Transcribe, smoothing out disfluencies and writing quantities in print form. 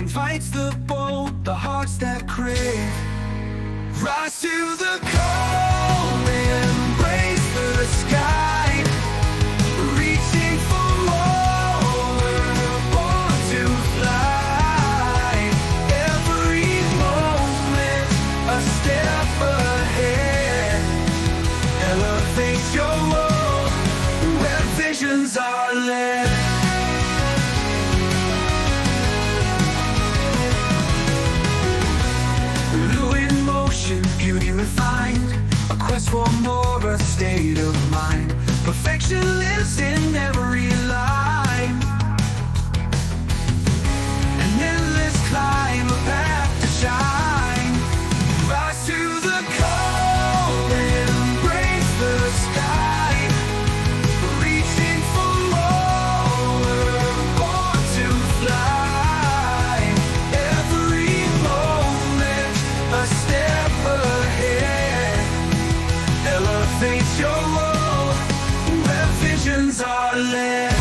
invites the bold, the hearts that crave. Rise to the call, embrace the sky, reaching for more, we're born to fly. Every moment a step ahead, elevate your world where visions are led. Beauty refined, a quest for more, a state of mind. Perfection lives in every line. An endless climb, a path to shine. Rise to the call, embrace the sky, reaching for more, we're born to fly. Every moment a step ahead, elevate your world where visions are led.